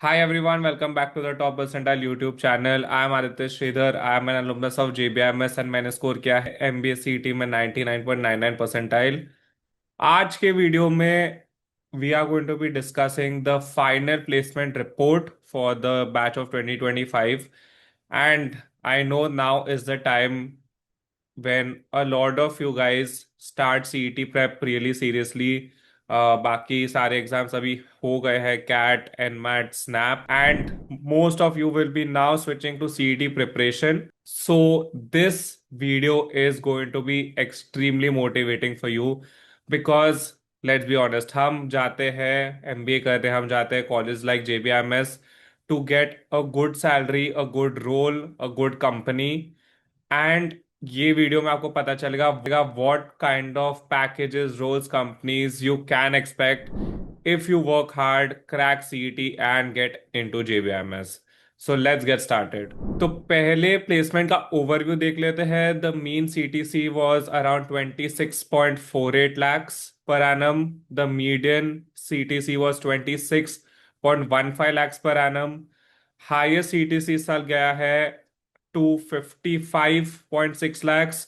Hi everyone, welcome back to the Top Percentile YouTube channel. I am Aditya Sridhar. I am an alumnus of JBMS and मैंने score किया है MBA CET में 99.99 percentile. आज के video में we are going to be discussing the final placement report for the batch of 2025, and I know now is the time when a lot of you guys start CET prep really seriously. बाकी सारे exams अभी हो गए हैं, CAT and MAT SNAP, and most of you will be now switching to CET preparation. So this video is going to be extremely motivating for you because let's be honest, हम जाते हैं MBA करते हैं, हम जाते हैं college like JBMS to get a good salary, a good role, a good company. And ये video में आपको पता चलेगा what kind of packages, roles, companies you can expect if you work hard, crack CET and get into JBMS. So let's get started. तो पहले placement का overview देख लेते हैं. The mean CTC was around 26.48 lakhs per annum. The median CTC was 26.15 lakhs per annum. Highest CTC इस साल गया है टू 55.6 lakhs.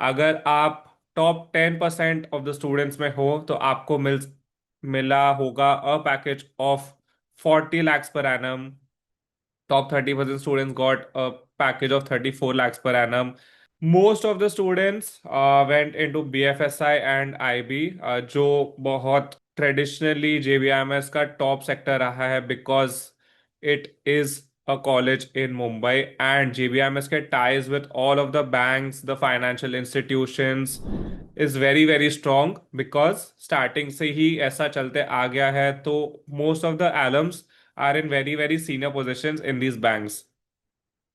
अगर आप टॉप 10% ऑफ द स्टूडेंट्स में हो तो आपको मिला होगा a package of 40 lakhs per annum. Top 30% students got a package of 34 lakhs per annum. Most of the students went into BFSI and IB, जो बहुत traditionally JBMS का top sector रहा है because it is a college in Mumbai, and JBMS के ties with all of the banks, the financial institutions is very very strong because starting से ही ऐसा चलते आ गया है. तो most of the alums are in very very senior positions in these banks.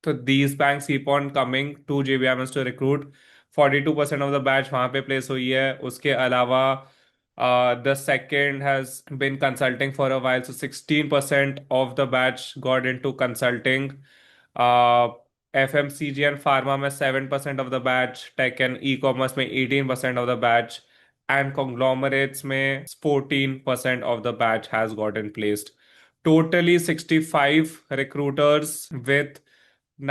So these banks keep on coming to JBMS to recruit. 42% of the batch वहाँ पे place हुई है. उसके अलावा the second has been consulting for a while, so 16% of the batch got into consulting. uh, FMCG and pharma में 7% of the batch, tech and e-commerce में 18% of the batch, and conglomerates में 14% of the batch has gotten placed. Totally 65 recruiters with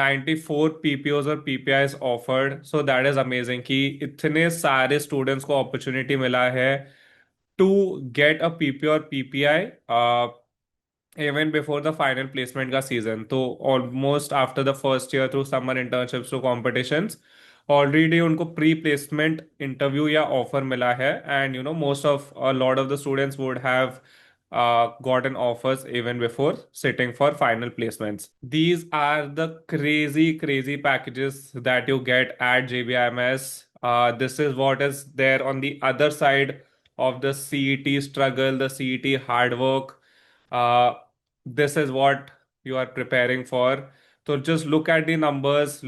94 PPOs और PPIs offered. So that is amazing कि इतने सारे students को opportunity मिला है to get a PPO और PPI even before the final placement का season. तो almost after the first year through summer internships to competitions already उनको pre placement interview या offer मिला है. And you know, most of a lot of the students would have gotten offers even before sitting for final placements. These are the crazy crazy packages that you get at JBIMS. This is what is there on the other side of the CET struggle, the CET hard work. uh, this is what you are preparing for. So just look at the numbers,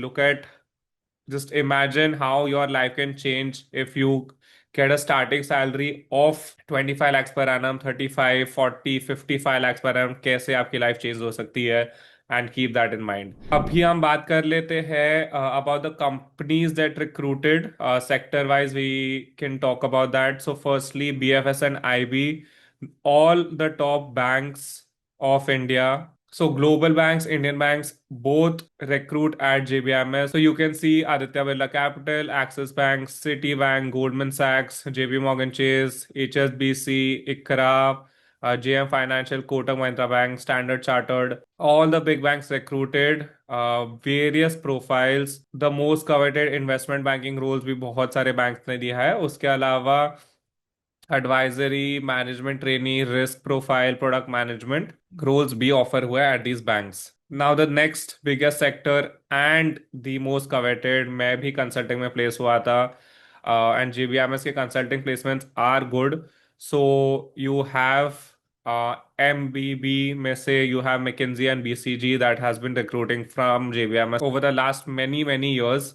just imagine how your life can change if you get a starting salary of 25 lakhs per annum, 35, 40, 55 lakhs per annum. कैसे आपकी life change हो सकती है, and keep that in mind. अभी हम बात कर लेते हैं about the companies that recruited. Sector wise we can talk about that. So firstly, BFS and IB, all the top banks of India. So global banks, Indian banks, both recruit at JBMS. So you can see Aditya Birla Capital, Axis Bank, Citibank, Goldman Sachs, JP Morgan Chase, HSBC, ICRA, JM Financial, Kotak Mahindra Bank, Standard Chartered. All the big banks recruited various profiles. The most coveted investment banking roles भी बहुत सारे banks ने दिया है. उसके अलावा advisory, management trainee, risk profile, product management roles भी offer हुए at these banks. Now the next biggest sector and the most coveted, मैं भी कंसल्टिंग में प्लेस हुआ था, एंड जीबीएमएस के consulting placements are good. So you have MBB में से you have McKinsey and BCG that has been recruiting from JBMS over the last many many years.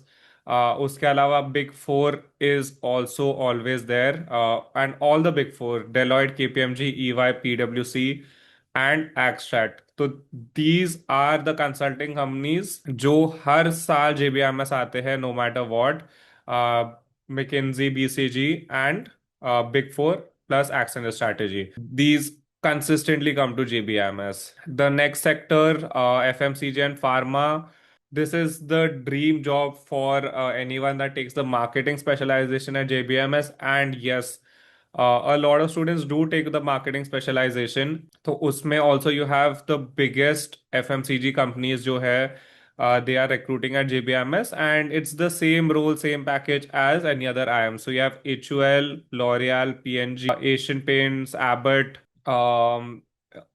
उसके अलावा big four is also always there, and all the big four, Deloitte, KPMG, EY, PwC and extract. तो these are the consulting companies जो हर साल JBMS आते हैं, no matter what. McKinsey, BCG and big four plus Accenture Strategy. These consistently come to JBMS. The next sector, FMCG and pharma. This is the dream job for anyone that takes the marketing specialization at JBMS. And yes, a lot of students do take the marketing specialization. So उसमें also you have the biggest FMCG companies जो है, they are recruiting at JBMS, and it's the same role, same package as any other IM. So you have HUL, L'Oreal, P&G, Asian Paints, Abbott. um,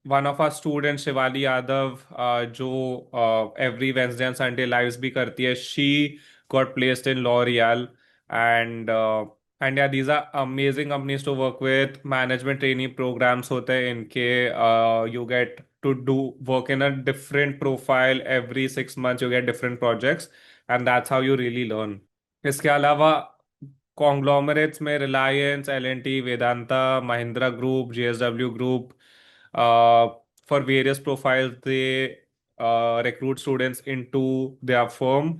One of our students, Shivali Yadav, जो every Wednesday and Sunday lives भी करती है, she got placed in L'Oreal, and and yeah, these are amazing companies to work with. Management trainee programs होते हैं इनके. You get to do work in a different profile every 6 months. You get different projects, and that's how you really learn. इसके अलावा conglomerates में Reliance, L&T, Vedanta, Mahindra group, JSW group, for various profiles they recruit students into their firm.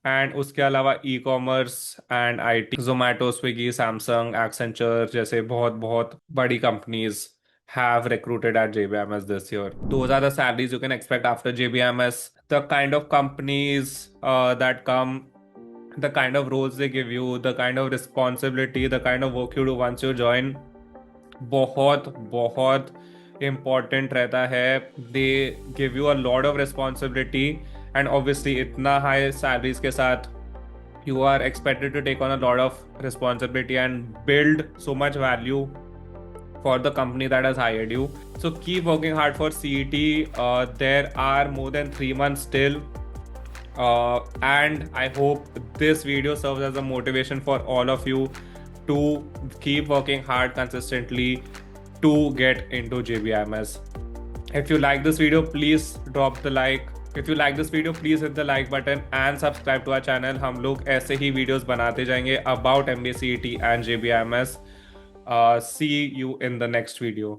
And उसके अलावा e commerce and IT, Zomato, Swiggy, Samsung, Accenture जैसे बहुत बहुत बड़ी companies have recruited at JBMS this year. Those are the salaries you can expect after JBMS. The kind of companies that come, the kind of roles they give you, the kind of responsibility, the kind of work you do once you join, बहुत बहुत important रहता है. They give you a lot of responsibility, and obviously इतना high salaries के साथ you are expected to take on a lot of responsibility and build so much value for the company that has hired you. So keep working hard for CET. There are more than 3 months still. And I hope this video serves as a motivation for all of you to keep working hard consistently to get into JBMS. If you like this video, please drop the like. If you like this video, please hit the like button and subscribe to our channel. हम लोग ऐसे ही videos बनाते जाएंगे about MBA CET and JBMS. See you in the next video.